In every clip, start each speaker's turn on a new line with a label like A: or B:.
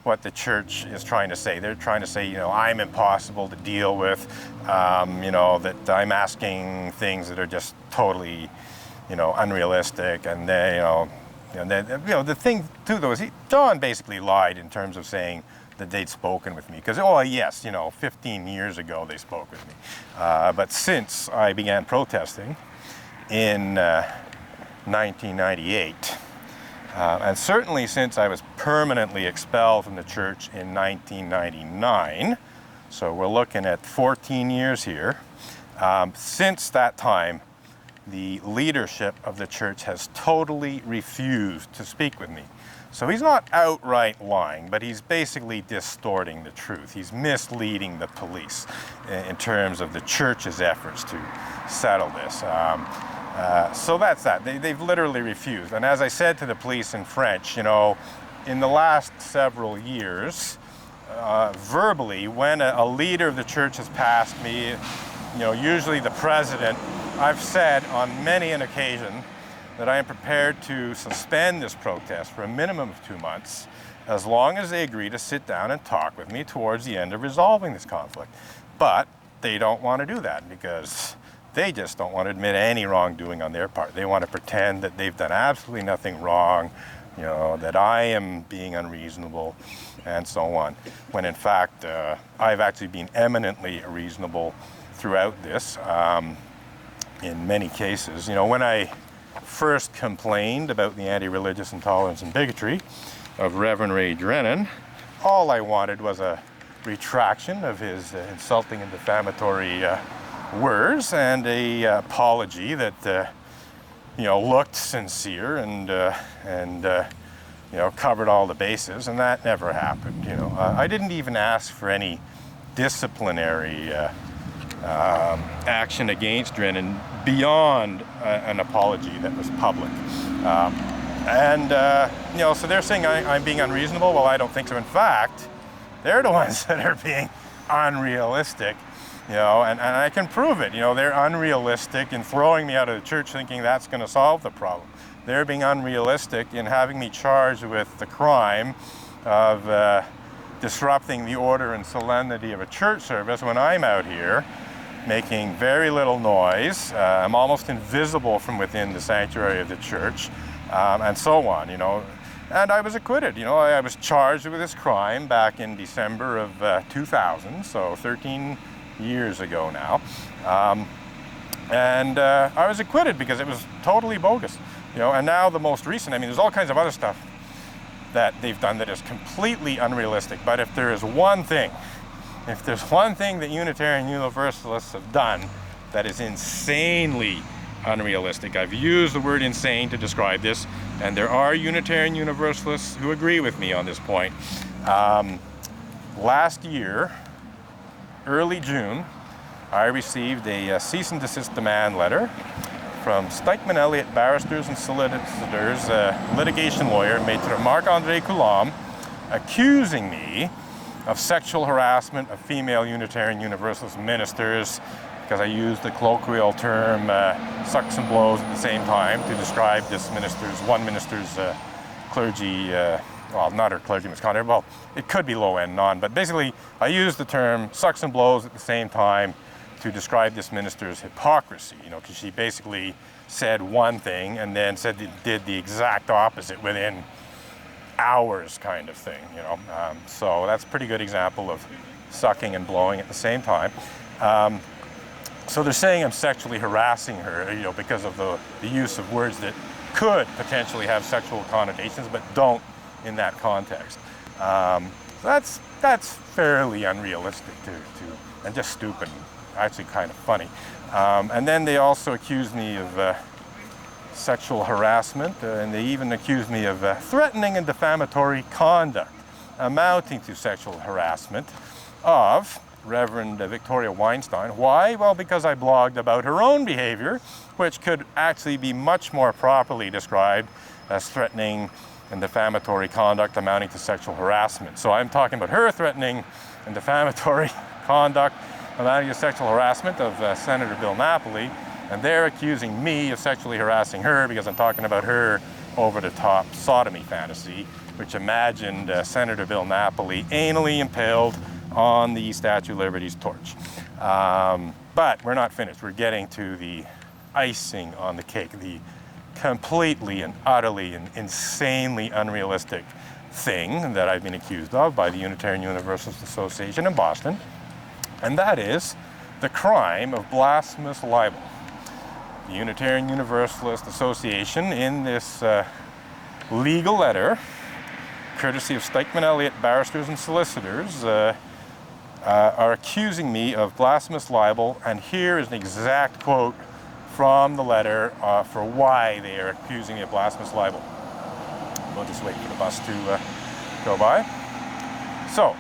A: what the church is trying to say. They're trying to say, you know, I'm impossible to deal with, you know, that I'm asking things that are just totally, you know, unrealistic, and they, and then, you know, the thing too, though, is John basically lied in terms of saying that they'd spoken with me, because, oh yes, you know, 15 years ago they spoke with me, but since I began protesting in 1998, and certainly since I was permanently expelled from the church in 1999, so we're looking at 14 years here, since that time, the leadership of the church has totally refused to speak with me. So he's not outright lying, but he's basically distorting the truth. He's misleading the police in terms of the church's efforts to settle this. So that's that. They've literally refused. And as I said to the police in French, you know, in the last several years, verbally, when a leader of the church has passed me, you know, usually the president, I've said on many an occasion that I am prepared to suspend this protest for a minimum of 2 months, as long as they agree to sit down and talk with me towards the end of resolving this conflict. But they don't want to do that, because they just don't want to admit any wrongdoing on their part. They want to pretend that they've done absolutely nothing wrong, you know, that I am being unreasonable, and so on. When in fact, I've actually been eminently reasonable throughout this, in many cases. You know, when I first complained about the anti-religious intolerance and bigotry of Reverend Ray Drennan, all I wanted was a retraction of his insulting and defamatory words, and a apology that you know, looked sincere and you know, covered all the bases, and that never happened. You know, I didn't even ask for any disciplinary action against Drennan beyond an apology that was public. You know, so they're saying I'm being unreasonable. Well, I don't think so. In fact, they're the ones that are being unrealistic, you know, and I can prove it. You know, they're unrealistic in throwing me out of the church thinking that's going to solve the problem. They're being unrealistic in having me charged with the crime of disrupting the order and solemnity of a church service when I'm out here making very little noise. I'm almost invisible from within the sanctuary of the church, and so on, you know. And I was acquitted. You know, I was charged with this crime back in December of 2000, so 13 years ago now. I was acquitted because it was totally bogus. You know, and now the most recent, I mean, there's all kinds of other stuff that they've done that is completely unrealistic. But if there is one thing, if there's one thing that Unitarian Universalists have done that is insanely unrealistic, I've used the word insane to describe this, and there are Unitarian Universalists who agree with me on this point. Last year, early June, I received a cease and desist demand letter from Stikeman Elliott Barristers and Solicitors, a litigation lawyer, Maître Marc-André Coulombe, accusing me of sexual harassment of female Unitarian Universalist ministers, because I used the colloquial term sucks and blows at the same time to describe this one minister's clergy, well, not her clergy misconduct, well, it could be low-end non, but basically I used the term sucks and blows at the same time to describe this minister's hypocrisy, you know, because she basically said one thing and then did the exact opposite within hours, kind of thing, you know. So that's a pretty good example of sucking and blowing at the same time. So they're saying I'm sexually harassing her, you know, because of the use of words that could potentially have sexual connotations, but don't in that context. That's fairly unrealistic and just stupid. Actually kind of funny. And then they also accused me of sexual harassment, and they even accused me of threatening and defamatory conduct amounting to sexual harassment of Reverend Victoria Weinstein. Why? Well, because I blogged about her own behavior, which could actually be much more properly described as threatening and defamatory conduct amounting to sexual harassment. So I'm talking about her threatening and defamatory conduct amounting to sexual harassment of Senator Bill Napoli, and they're accusing me of sexually harassing her because I'm talking about her over-the-top sodomy fantasy, which imagined Senator Bill Napoli anally impaled on the Statue of Liberty's torch. But we're not finished. We're getting to the icing on the cake, the completely and utterly and insanely unrealistic thing that I've been accused of by the Unitarian Universalist Association in Boston, and that is the crime of blasphemous libel. The Unitarian Universalist Association, in this legal letter, courtesy of Stikeman Elliott barristers and solicitors, are accusing me of blasphemous libel, and here is an exact quote from the letter for why they are accusing me of blasphemous libel. We'll just wait for the bus to go by. So,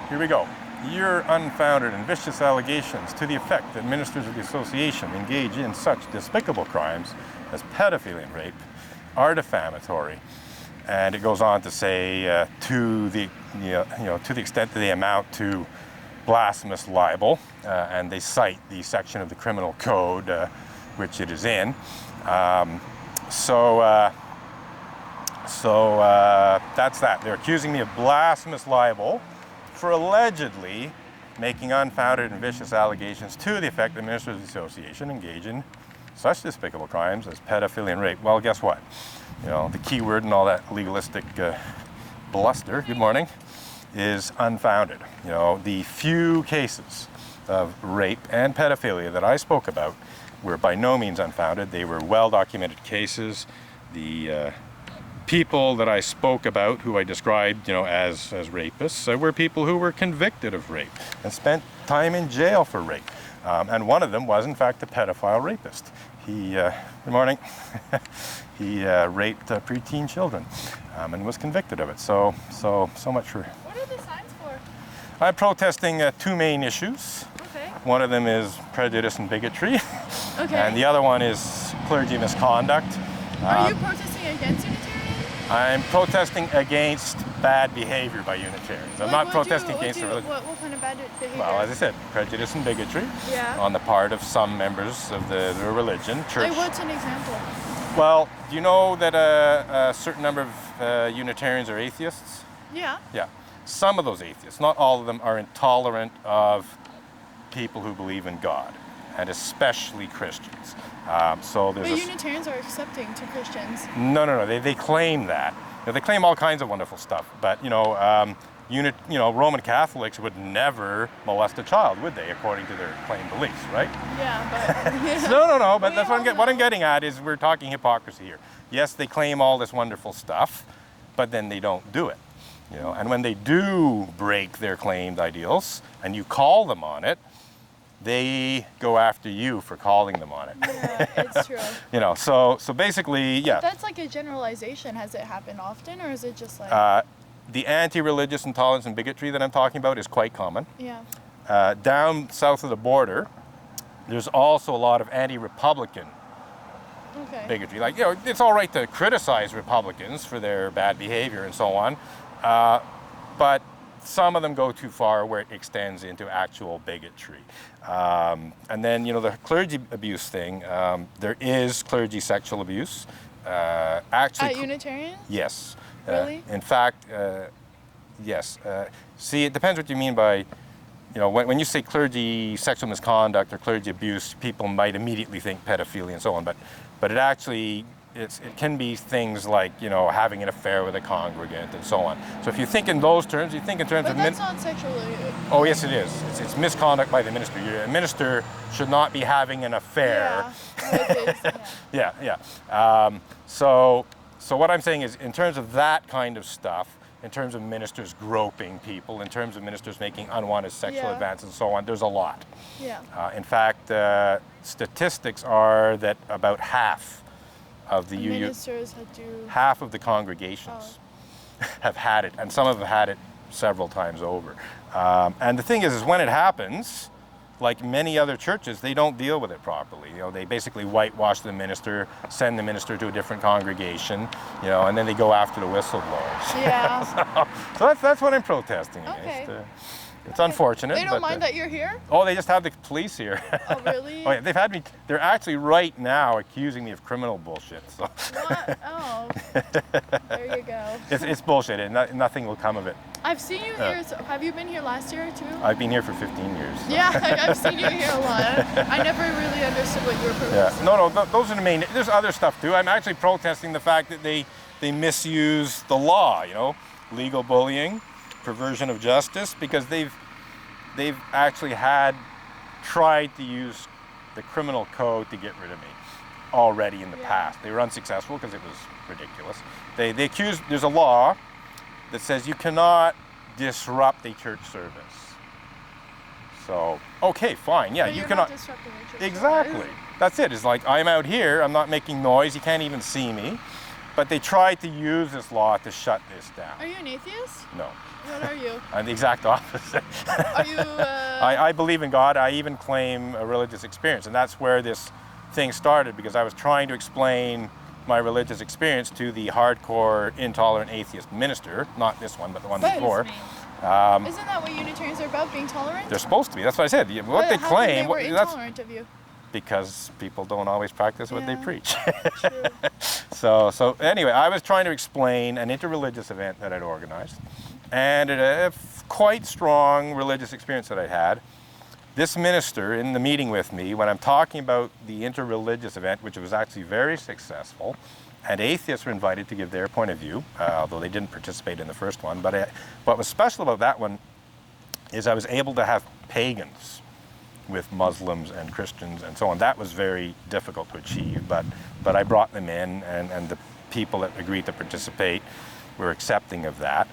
A: here we go. Your unfounded and vicious allegations to the effect that ministers of the association engage in such despicable crimes as pedophilia and rape are defamatory. And it goes on to say to the extent that they amount to blasphemous libel, and they cite the section of the criminal code which it is in. So that's that. They're accusing me of blasphemous libel for allegedly making unfounded and vicious allegations to the effect that ministers of the association engage in such despicable crimes as pedophilia and rape. Well, guess what? You know, the key word in all that legalistic bluster, good morning, is unfounded. You know, the few cases of rape and pedophilia that I spoke about were by no means unfounded. They were well-documented cases. The people that I spoke about, who I described, as rapists, were people who were convicted of rape and spent time in jail for rape. And one of them was, in fact, a pedophile rapist. He, good morning, he raped preteen children and was convicted of it. So much for...
B: What are the signs for?
A: I'm protesting two main issues.
B: Okay.
A: One of them is prejudice and bigotry.
B: Okay.
A: And the other one is clergy misconduct.
B: Are you protesting against Unitarians?
A: I'm protesting against bad behavior by Unitarians. I'm not protesting against the religion.
B: What kind of bad behavior?
A: Well, as I said, prejudice and bigotry on the part of some members of the religion, church.
B: Like, what's an example?
A: Well, do you know that a certain number of Unitarians are atheists?
B: Yeah.
A: Yeah. Some of those atheists, not all of them, are intolerant of people who believe in God, and especially Christians. So there's
B: but Unitarians are accepting to Christians.
A: No. They claim that. They claim all kinds of wonderful stuff, but Roman Catholics would never molest a child, would they, according to their claimed beliefs, right?
B: Yeah, but
A: no. But that's what I'm getting at is we're talking hypocrisy here. Yes, they claim all this wonderful stuff, but then they don't do it. And when they do break their claimed ideals, and you call them on it, they go after you for calling them on it.
B: Yeah, it's true.
A: So basically, yeah.
B: But that's like a generalization. Has it happened often, or is it just like...
A: The anti-religious intolerance and bigotry that I'm talking about is quite common.
B: Yeah.
A: Down south of the border, there's also a lot of anti-Republican bigotry. Like, it's all right to criticize Republicans for their bad behavior and so on, but some of them go too far where it extends into actual bigotry. And then, the clergy abuse thing, there is clergy sexual abuse. Actually,
B: at Unitarian?
A: Yes.
B: Really?
A: In fact, yes. See, it depends what you mean by, when you say clergy sexual misconduct or clergy abuse, people might immediately think pedophilia and so on, but it actually, it can be things like, having an affair with a congregant and so on. So if you think in those terms, you think in terms
B: but
A: of...
B: that's not sexual abuse.
A: Oh, yes, it is. It's misconduct by the minister. A minister should not be having an affair.
B: Yeah.
A: So what I'm saying is, in terms of that kind of stuff, in terms of ministers groping people, in terms of ministers making unwanted sexual advances and so on, there's a lot.
B: Yeah.
A: In fact, statistics are that about half of the
B: ministers
A: half of the congregations have had it, and some have had it several times over. And the thing is when it happens, like many other churches, they don't deal with it properly. They basically whitewash the minister, send the minister to a different congregation, and then they go after the whistleblowers.
B: Yeah.
A: So that's what I'm protesting against.
B: Okay.
A: It's unfortunate.
B: They don't
A: but,
B: mind that you're here?
A: Oh, they just have the police here.
B: Oh, really?
A: Oh, yeah, they've had me. They're actually right now accusing me of criminal bullshit. So.
B: What? Oh, there you go.
A: It's bullshit. And nothing will come of it.
B: I've seen you here. So have you been here last year too?
A: I've been here for 15 years. So.
B: Yeah, I've seen you here a lot. I never really understood what you were protesting.
A: Yeah. No, those are the main. There's other stuff too. I'm actually protesting the fact that they misuse the law. You know, legal bullying, perversion of justice, because they've actually tried to use the criminal code to get rid of me already in the past. They were unsuccessful because it was ridiculous. They accused. There's a law that says you cannot disrupt a church service. So, okay, fine, yeah,
B: But
A: you
B: you're
A: cannot.
B: not disrupting the church.
A: Exactly. That's it. It's like I'm out here, I'm not making noise, you can't even see me. But they tried to use this law to shut this down.
B: Are you an atheist?
A: No.
B: What are you?
A: I'm the exact opposite.
B: Are you?
A: I believe in God. I even claim a religious experience. And that's where this thing started, because I was trying to explain my religious experience to the hardcore, intolerant atheist minister. Not this one, but the one before.
B: Isn't that what Unitarians are about, being tolerant?
A: They're supposed to be. That's what I said. What they
B: How
A: claim.
B: come they were intolerant of you?
A: Because people don't always practice what they
B: Yeah.
A: preach.
B: True.
A: So anyway, I was trying to explain an interreligious event that I'd organized, and a quite strong religious experience that I had. This minister in the meeting with me, when I'm talking about the interreligious event, which was actually very successful, and atheists were invited to give their point of view, although they didn't participate in the first one. But what was special about that one is I was able to have pagans with Muslims and Christians and so on. That was very difficult to achieve, but I brought them in, and the people that agreed to participate were accepting of that.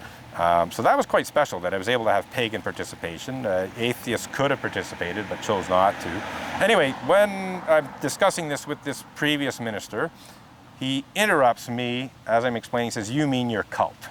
A: So that was quite special, that I was able to have pagan participation. Atheists could have participated, but chose not to. Anyway, when I'm discussing this with this previous minister, he interrupts me as I'm explaining. He says, "You mean your cult?"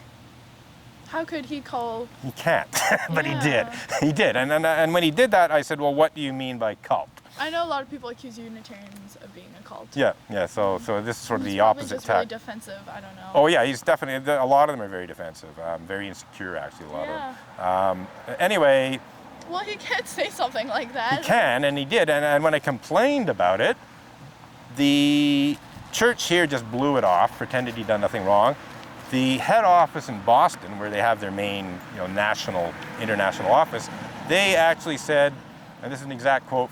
B: How could he call?
A: He can't, but he did.
B: Yeah.
A: He did. And when he did that, I said, "Well, what do you mean by cult?"
B: I know a lot of people accuse Unitarians of being a cult.
A: Yeah. So this is sort of
B: He's
A: the
B: probably
A: opposite
B: just really
A: tack.
B: defensive. I don't know.
A: Oh yeah, he's definitely. A lot of them are very defensive, very insecure actually. A lot of them. Anyway,
B: Well, he can't say something like that.
A: he can, and he did. And when I complained about it, the church here just blew it off, pretended he'd done nothing wrong. The head office in Boston, where they have their main, national, international office, they actually said, and this is an exact quote